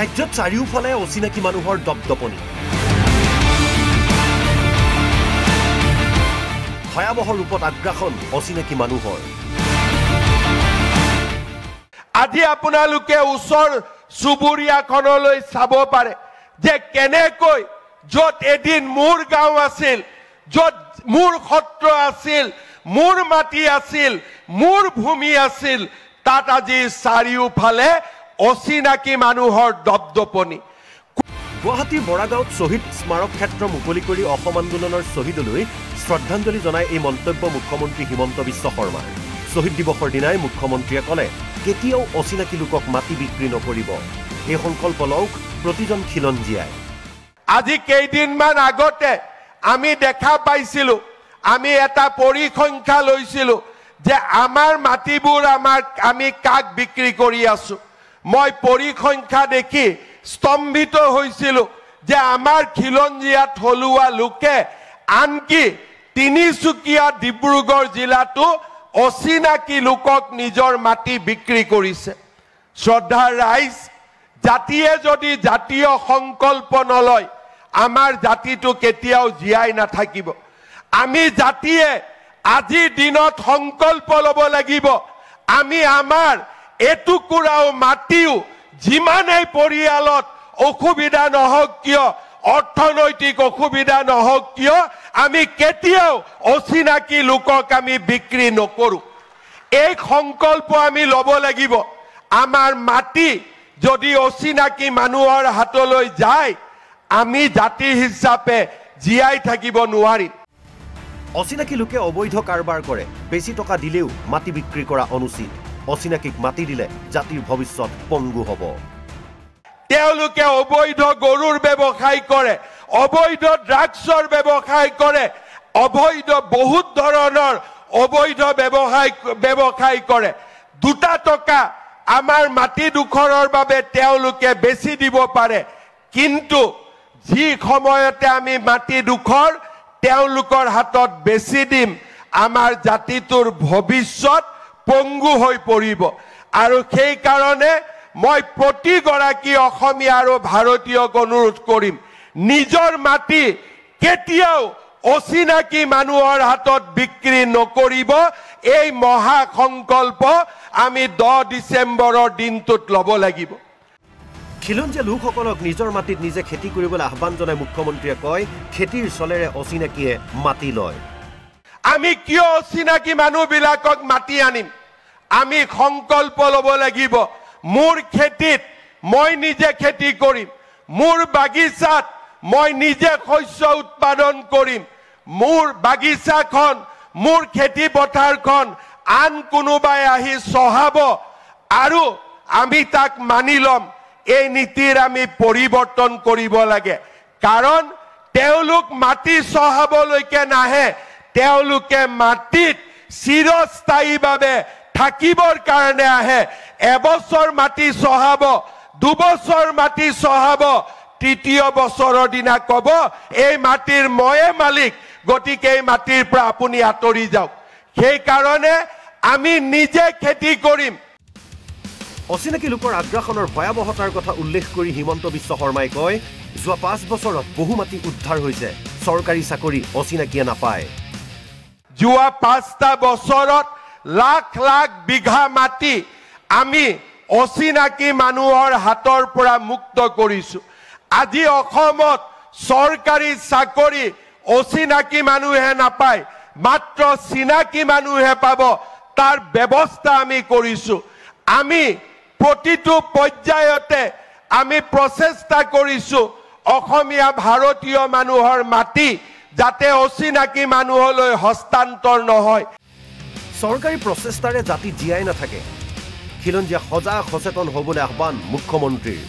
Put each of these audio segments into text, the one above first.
ৰাজ্যত চাৰিওফালে অচিনাকি মানুহৰ দপদপনি ভয়াবহ ৰূপত আগ্ৰাসন অচিনাকি মানুহৰ আজি আপোনালোকে ওচৰ চুবুৰীয়াখনলৈ চাব পাৰে যে কেনেকৈ য'ত এদিন মোৰ গাঁও আছিল য'ত মোৰ সত্ৰ আছিল মোৰ মাটি আছিল মোৰ ভূমি আছিল তাত আজি চাৰিওফালে অচিনাকি মানুহৰ দপদপনি গুৱাহাটীৰ বৰাগাঁৱত শ্বহীদ স্মাৰক ক্ষেত্ৰ মুকলি কৰি অসম আন্দোলনৰ শ্বহীদলৈ শ্ৰদ্ধাঞ্জলি জনাই এই মন্তব্য মুখ্যমন্ত্ৰী হিমন্ত বিশ্ব শৰ্মাৰ শ্বহীদ দিৱসৰ দিনাই মুখ্যমন্ত্ৰীয়ে ক'লে কেতিয়াও অচিনাকি লোকক মাটি বিক্ৰী নকৰিব এই সংকল্প লওক প্ৰতিজন খিলঞ্জীয়াই আজি কেইদিনমান আগতে আমি দেখা পাইছিলোঁ আমি এটা পৰিসংখ্যা লৈছিলোঁ যে আমাৰ মাটিবোৰ আমি কাক বিক্ৰী কৰি আছোঁ মই পৰিসংখ্যা দেখি স্তম্ভিত হৈছিলোঁ যে আমাৰ খিলঞ্জীয়া থলুৱা লোকে আনকি তিনিচুকীয়া ডিব্ৰুগড় জিলাতো অচিনাকি লোকক নিজৰ মাটি বিক্ৰী কৰিছে শ্ৰদ্ধাৰ ৰাইজ জাতিয়ে যদি জাতীয় সংকল্প নলয় আমাৰ জাতিটো কেতিয়াও জীয়াই নাথাকিব আমি জাতিয়ে আজি দিনত সংকল্প ল'ব লাগিব আমি আমাৰ এটুকুৰাও মাটিও যিমানেই পৰিয়ালত অসুবিধা নহওক কিয় অৰ্থনৈতিক অসুবিধা নহওক কিয় আমি কেতিয়াও অচিনাকি লোকক আমি বিক্ৰী নকৰোঁ এই সংকল্প আমি ল'ব লাগিব আমাৰ মাটি যদি অচিনাকি মানুহৰ হাতলৈ যায় আমি জাতি হিচাপে জীয়াই থাকিব নোৱাৰিম অচিনাকি লোকে অবৈধ কাৰবাৰ কৰে বেছি টকা দিলেও মাটি বিক্ৰী কৰা অনুচিত অচিনাকিক মাটি দিলে জাতিৰ ভৱিষ্যত পংগু হ'ব তেওঁলোকে অবৈধ গৰুৰ ব্যৱসায় কৰে অবৈধ ড্ৰাগছৰ ব্যৱসায় কৰে অবৈধ বহুত ধৰণৰ অবৈধ ব্যৱসায় কৰে দুটা টকা আমাৰ মাটি দুখৰৰ বাবে তেওঁলোকে বেছি দিব পাৰে কিন্তু যি সময়তে আমি মাটি দুখৰ তেওঁলোকৰ হাতত বেছি দিম আমাৰ জাতিটোৰ ভৱিষ্যত পংগু হৈ পৰিব আৰু সেই কাৰণে মই প্ৰতিগৰাকী অসমীয়া আৰু ভাৰতীয়ক অনুৰোধ কৰিম নিজৰ মাটি কেতিয়াও অচিনাকি মানুহৰ হাতত বিক্ৰী নকৰিব এই মহা সংকল্প আমি 10 ডিচেম্বৰৰ দিনটোত ল'ব লাগিব খিলঞ্জীয়া লোকসকলক নিজৰ মাটিত নিজে খেতি কৰিবলৈ আহ্বান জনাই মুখ্যমন্ত্ৰীয়ে কয় খেতিৰ চলেৰে অচিনাকিয়ে মাটি লয় আমি কিয় অচিনাকি মানুহবিলাকক মাটি আনিম আমি সংকল্প ল'ব লাগিব মোৰ খেতিত মই নিজে খেতি কৰিম মোৰ বাগিচাত মই নিজে শস্য উৎপাদন কৰিম মোৰ বাগিচাখন মোৰ খেতি পথাৰখন আন কোনোবাই আহি চহাব আৰু আমি তাক মানি ল'ম এই নীতিৰ আমি পৰিৱৰ্তন কৰিব লাগে কাৰণ তেওঁলোক মাটি চহাবলৈকে নাহে তেওঁলোকে মাটিত চিৰস্থায়ীভাৱে থাকিবৰ কাৰণে আহে এবছৰ মাটি চহাব দুবছৰ মাটি চহাব তৃতীয় বছৰৰ দিনা ক'ব এই মাটিৰ ময়ে মালিক গতিকে এই মাটিৰ পৰা আপুনি আঁতৰি যাওক সেই কাৰণে আমি নিজে খেতি কৰিম অচিনাকি লোকৰ আগ্ৰাসনৰ ভয়াবহতাৰ কথা উল্লেখ কৰি হিমন্ত বিশ্ব শৰ্মাই কয় যোৱা 5 বছৰত বহু মাটি উদ্ধাৰ হৈছে চৰকাৰী চাকৰি অচিনাকিয়ে নাপায় যোৱা 5টা বছৰত লাখ লাখ বিঘা মাটি আমি অচিনাকি মানুহৰ হাতৰ পৰা মুক্ত কৰিছো আজি অসমত চৰকাৰী চাকৰি অচিনাকি মানুহে নাপায় মাত্ৰ চিনাকি মানুহে পাব তাৰ ব্যৱস্থা আমি কৰিছো আমি প্ৰতিটো পৰ্যায়তে আমি প্ৰচেষ্টা কৰিছো অসমীয়া ভাৰতীয় মানুহৰ মাটি যাতে অচিনাকি মানুহলৈ হস্তান্তৰ নহয় চৰকাৰী প্ৰচেষ্টাৰে জাতি জীয়াই নাথাকে খিলঞ্জীয়া সজাগ সচেতন হ'বলৈ আহ্বান মুখ্যমন্ত্ৰীৰ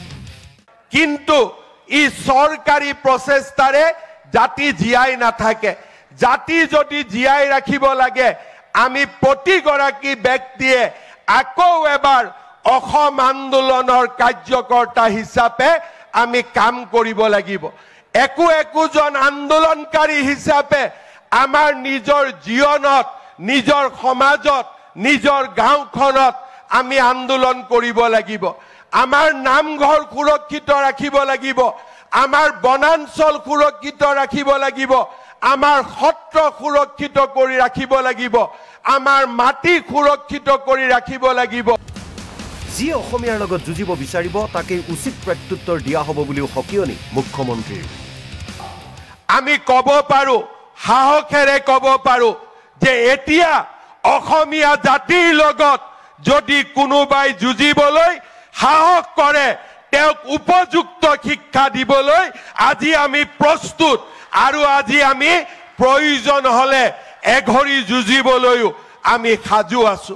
কিন্তু ই চৰকাৰী প্ৰচেষ্টাৰে জাতি জীয়াই নাথাকে জাতি যদি জীয়াই ৰাখিব লাগে আমি প্ৰতিগৰাকী ব্যক্তিয়ে আকৌ এবাৰ অসম আন্দোলনৰ কাৰ্যকৰ্তা হিচাপে আমি কাম কৰিব লাগিব একোজন আন্দোলনকাৰী হিচাপে আমাৰ নিজৰ জীৱনত নিজৰ সমাজত নিজৰ গাঁওখনত আমি আন্দোলন কৰিব লাগিব আমাৰ নামঘৰ সুৰক্ষিত ৰাখিব লাগিব, আমাৰ বনাঞ্চল সুৰক্ষিত ৰাখিব লাগিব, আমাৰ সত্ৰ সুৰক্ষিত কৰি ৰাখিব লাগিব, আমাৰ মাটি সুৰক্ষিত কৰি ৰাখিব লাগিব। যিয়ে অসমীয়াৰ লগত যুঁজিব বিচাৰিব তাকেই উচিত প্ৰত্যুত্তৰ দিয়া হ'ব বুলিও সকিয়নি মুখ্যমন্ত্ৰীৰ। আমি ক'ব পাৰো, সাহসেৰে ক'ব পাৰো যে এতিয়া অসমীয়া জাতিৰ লগত যদি কোনোবাই যুঁজিবলৈ সাহস কৰে, তেওঁক উপযুক্ত শিক্ষা দিবলৈ আজি আমি প্ৰস্তুত, আৰু আজি আমি প্ৰয়োজন হলে এঘৰি যুঁজিবলৈও আমি সাজু আছো।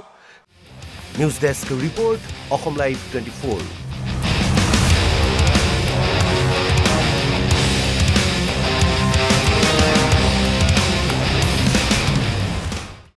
News desk report, Assam live 24।